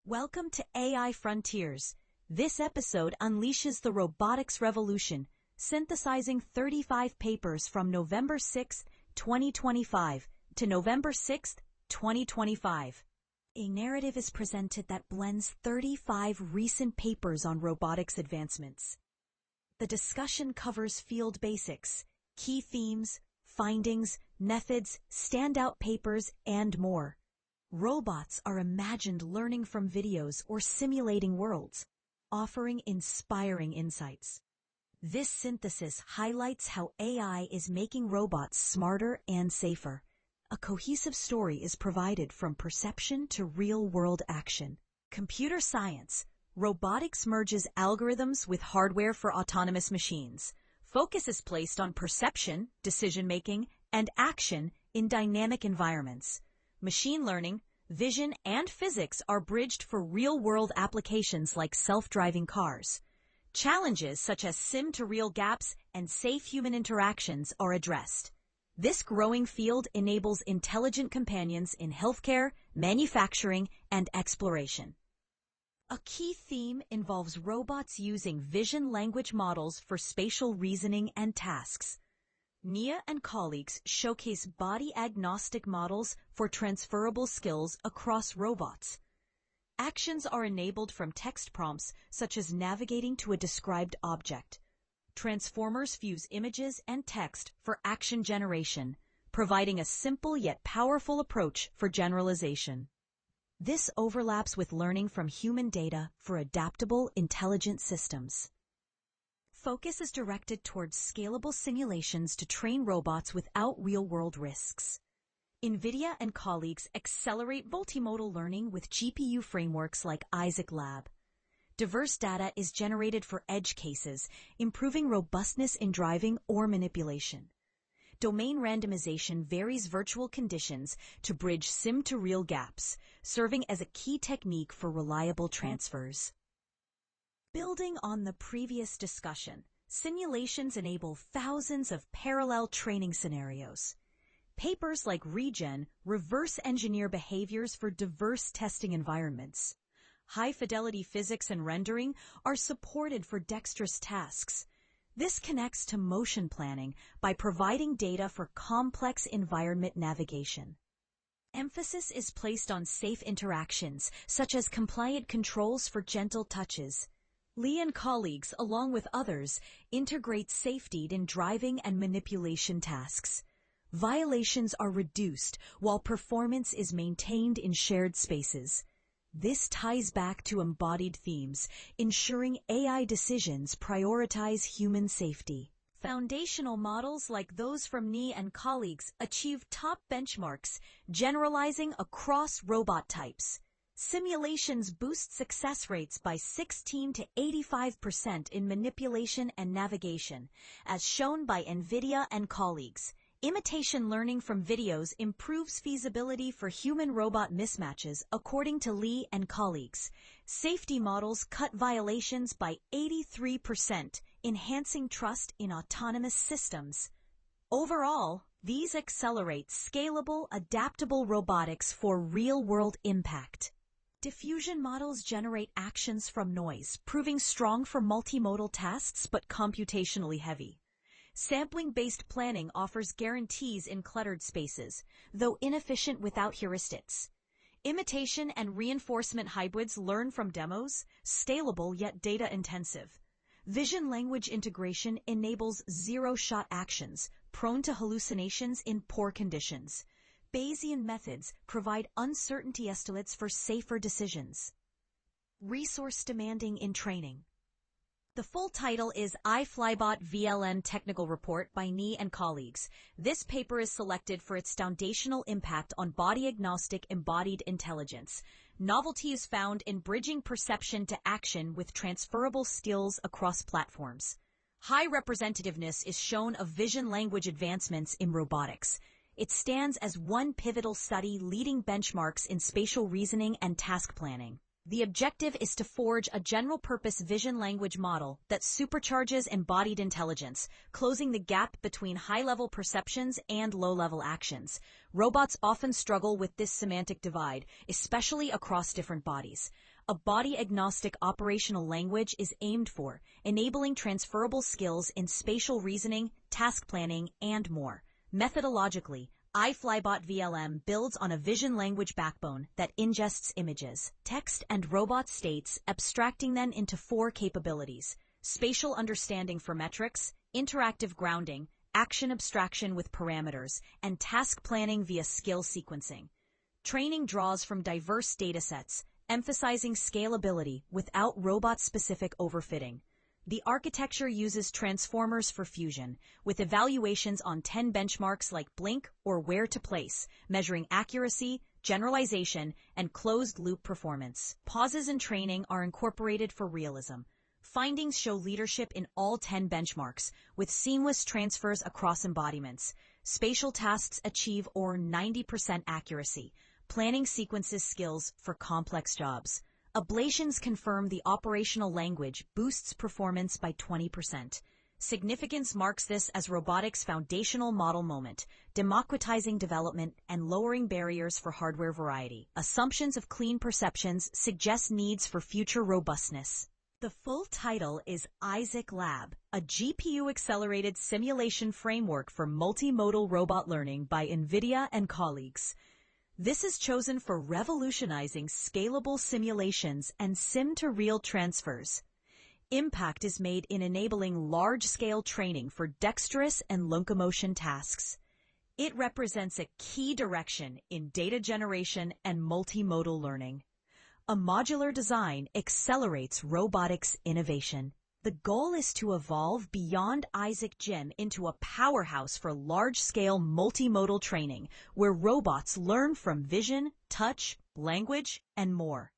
Welcome to AI Frontiers. This episode unleashes the robotics revolution, synthesizing 35 papers from November 6, 2025 to November 6, 2025. A narrative is presented that blends 35 recent papers on robotics advancements. The discussion covers field basics, key themes, findings, methods, standout papers, and more. Robots are imagined learning from videos or simulating worlds, offering inspiring insights. This synthesis highlights how AI is making robots smarter and safer. A cohesive story is provided from perception to real-world action. Computer science. Robotics merges algorithms with hardware for autonomous machines. Focus is placed on perception, decision-making, and action in dynamic environments. Machine learning, vision, and physics are bridged for real-world applications like self-driving cars. Challenges such as sim-to-real gaps and safe human interactions are addressed. This growing field enables intelligent companions in healthcare, manufacturing, and exploration. A key theme involves robots using vision language models for spatial reasoning and tasks. Nia and colleagues showcase body-agnostic models for transferable skills across robots. Actions are enabled from text prompts such as navigating to a described object. Transformers fuse images and text for action generation, providing a simple yet powerful approach for generalization. This overlaps with learning from human data for adaptable, intelligent systems. Focus is directed towards scalable simulations to train robots without real-world risks. NVIDIA and colleagues accelerate multimodal learning with GPU frameworks like Isaac Lab. Diverse data is generated for edge cases, improving robustness in driving or manipulation. Domain randomization varies virtual conditions to bridge sim-to-real gaps, serving as a key technique for reliable transfers. Building on the previous discussion, simulations enable thousands of parallel training scenarios. Papers like Regen reverse engineer behaviors for diverse testing environments. High-fidelity physics and rendering are supported for dexterous tasks. This connects to motion planning by providing data for complex environment navigation. Emphasis is placed on safe interactions, such as compliant controls for gentle touches. Lee and colleagues, along with others, integrate safety in driving and manipulation tasks. Violations are reduced while performance is maintained in shared spaces. This ties back to embodied themes, ensuring AI decisions prioritize human safety. Foundational models like those from Ni and colleagues achieve top benchmarks, generalizing across robot types. Simulations boost success rates by 16 to 85% in manipulation and navigation, as shown by NVIDIA and colleagues. Imitation learning from videos improves feasibility for human-robot mismatches, according to Lee and colleagues. Safety models cut violations by 83%, enhancing trust in autonomous systems. Overall, these accelerate scalable, adaptable robotics for real-world impact. Diffusion models generate actions from noise, proving strong for multimodal tasks but computationally heavy. Sampling-based planning offers guarantees in cluttered spaces, though inefficient without heuristics. Imitation and reinforcement hybrids learn from demos, scalable yet data-intensive. Vision-language integration enables zero-shot actions, prone to hallucinations in poor conditions. Bayesian methods provide uncertainty estimates for safer decisions. Resource demanding in training. The full title is iFlyBot-VLM Technical Report by Ni and colleagues. This paper is selected for its foundational impact on body-agnostic embodied intelligence. Novelty is found in bridging perception to action with transferable skills across platforms. High representativeness is shown of vision-language advancements in robotics. It stands as one pivotal study leading benchmarks in spatial reasoning and task planning. The objective is to forge a general-purpose vision language model that supercharges embodied intelligence, closing the gap between high-level perceptions and low-level actions. Robots often struggle with this semantic divide, especially across different bodies. A body-agnostic operational language is aimed for, enabling transferable skills in spatial reasoning, task planning, and more. Methodologically, iFlyBot-VLM builds on a vision language backbone that ingests images, text, and robot states, abstracting them into 4 capabilities: spatial understanding for metrics, interactive grounding, action abstraction with parameters, and task planning via skill sequencing. Training draws from diverse datasets, emphasizing scalability without robot-specific overfitting. The architecture uses transformers for fusion, with evaluations on 10 benchmarks like blink or where to place, measuring accuracy, generalization, and closed-loop performance. Pauses in training are incorporated for realism. Findings show leadership in all 10 benchmarks, with seamless transfers across embodiments. Spatial tasks achieve over 90% accuracy, planning sequences skills for complex jobs. Ablations confirm the operational language boosts performance by 20%. Significance marks this as robotics' foundational model moment, democratizing development and lowering barriers for hardware variety. Assumptions of clean perceptions suggest needs for future robustness. The full title is Isaac Lab, a GPU-accelerated simulation framework for multimodal robot learning by NVIDIA and colleagues. This is chosen for revolutionizing scalable simulations and sim-to-real transfers. Impact is made in enabling large-scale training for dexterous and locomotion tasks. It represents a key direction in data generation and multimodal learning. A modular design accelerates robotics innovation. The goal is to evolve beyond Isaac Gym into a powerhouse for large-scale multimodal training, where robots learn from vision, touch, language, and more.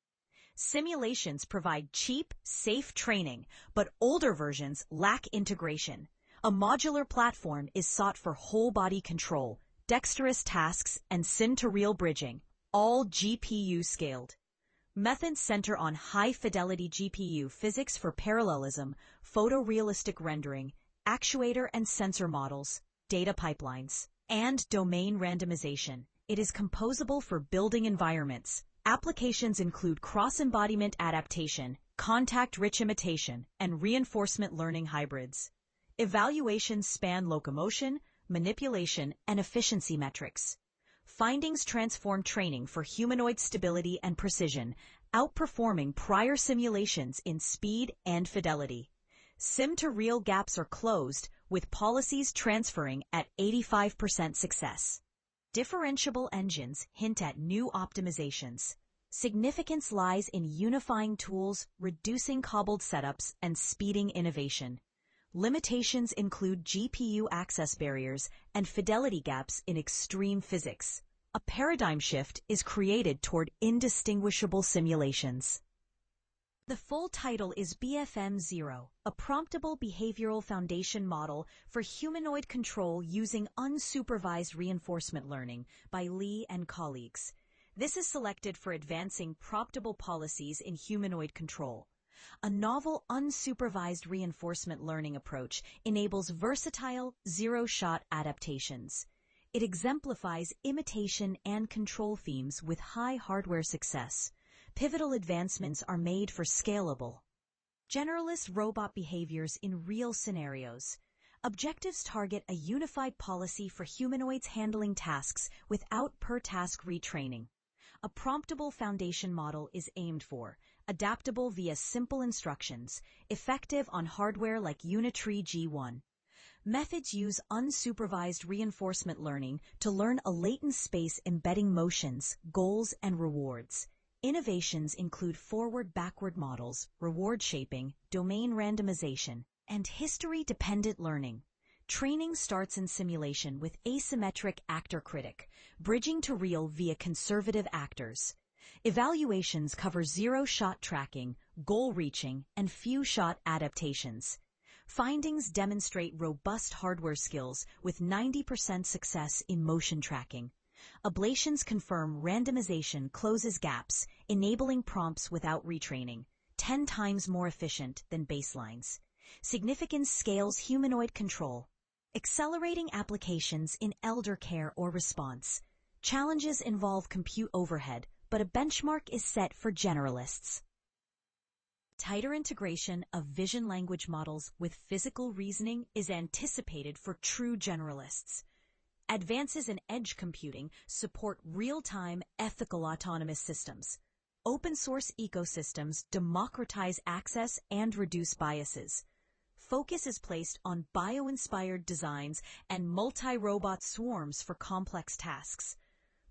Simulations provide cheap, safe training, but older versions lack integration. A modular platform is sought for whole-body control, dexterous tasks, and sim-to-real bridging, all GPU-scaled. Methods center on high-fidelity GPU physics for parallelism, photorealistic rendering, actuator and sensor models, data pipelines, and domain randomization. It is composable for building environments. Applications include cross-embodiment adaptation, contact-rich imitation, and reinforcement learning hybrids. Evaluations span locomotion, manipulation, and efficiency metrics. Findings transform training for humanoid stability and precision, outperforming prior simulations in speed and fidelity. Sim-to-real gaps are closed, with policies transferring at 85% success. Differentiable engines hint at new optimizations. Significance lies in unifying tools, reducing cobbled setups, and speeding innovation. Limitations include GPU access barriers and fidelity gaps in extreme physics. A paradigm shift is created toward indistinguishable simulations. The full title is BFM-0, a promptable behavioral foundation model for humanoid control using unsupervised reinforcement learning by Lee and colleagues. This is selected for advancing promptable policies in humanoid control. A novel unsupervised reinforcement learning approach enables versatile, zero-shot adaptations. It exemplifies imitation and control themes with high hardware success. Pivotal advancements are made for scalable, generalist robot behaviors in real scenarios. Objectives target a unified policy for humanoids handling tasks without per-task retraining. A promptable foundation model is aimed for, adaptable via simple instructions, effective on hardware like Unitree G1. Methods use unsupervised reinforcement learning to learn a latent space embedding motions, goals, and rewards. Innovations include forward-backward models, reward shaping, domain randomization, and history-dependent learning. Training starts in simulation with asymmetric actor-critic, bridging to real via conservative actors. Evaluations cover zero-shot tracking, goal-reaching, and few-shot adaptations. Findings demonstrate robust hardware skills with 90% success in motion tracking. Ablations confirm randomization closes gaps, enabling prompts without retraining, 10 times more efficient than baselines. Significance scales humanoid control, accelerating applications in elder care or response. Challenges involve compute overhead, but a benchmark is set for generalists. Tighter integration of vision language models with physical reasoning is anticipated for true generalists. Advances in edge computing support real-time, ethical autonomous systems. Open-source ecosystems democratize access and reduce biases. Focus is placed on bio-inspired designs and multi-robot swarms for complex tasks.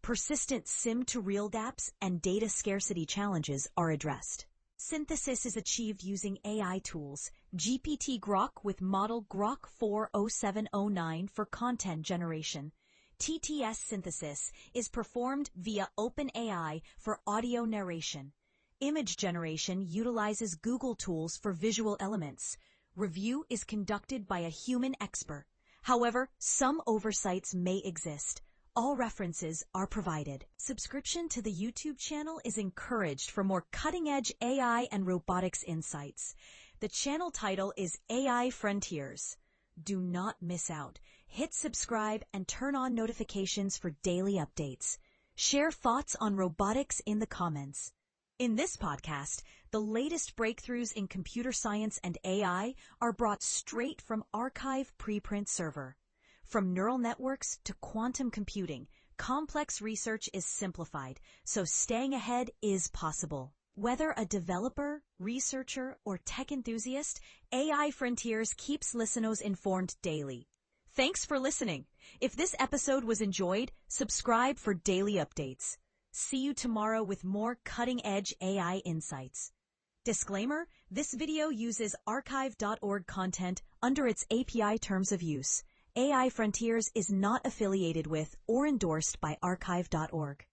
Persistent sim-to-real gaps and data scarcity challenges are addressed. Synthesis is achieved using AI tools, GPT-Grok with model Grok 40709 for content generation. TTS synthesis is performed via OpenAI for audio narration. Image generation utilizes Google tools for visual elements. Review is conducted by a human expert. However, some oversights may exist. All references are provided. Subscription to the YouTube channel is encouraged for more cutting-edge AI and robotics insights. The channel title is AI Frontiers. Do not miss out. Hit subscribe and turn on notifications for daily updates. Share thoughts on robotics in the comments. In this podcast, the latest breakthroughs in computer science and AI are brought straight from arXiv preprint server. From neural networks to quantum computing, complex research is simplified, so staying ahead is possible. Whether a developer, researcher, or tech enthusiast, AI Frontiers keeps listeners informed daily. Thanks for listening. If this episode was enjoyed, subscribe for daily updates. See you tomorrow with more cutting-edge AI insights. Disclaimer, this video uses arXiv.org content under its API terms of use. AI Frontiers is not affiliated with or endorsed by arXiv.org.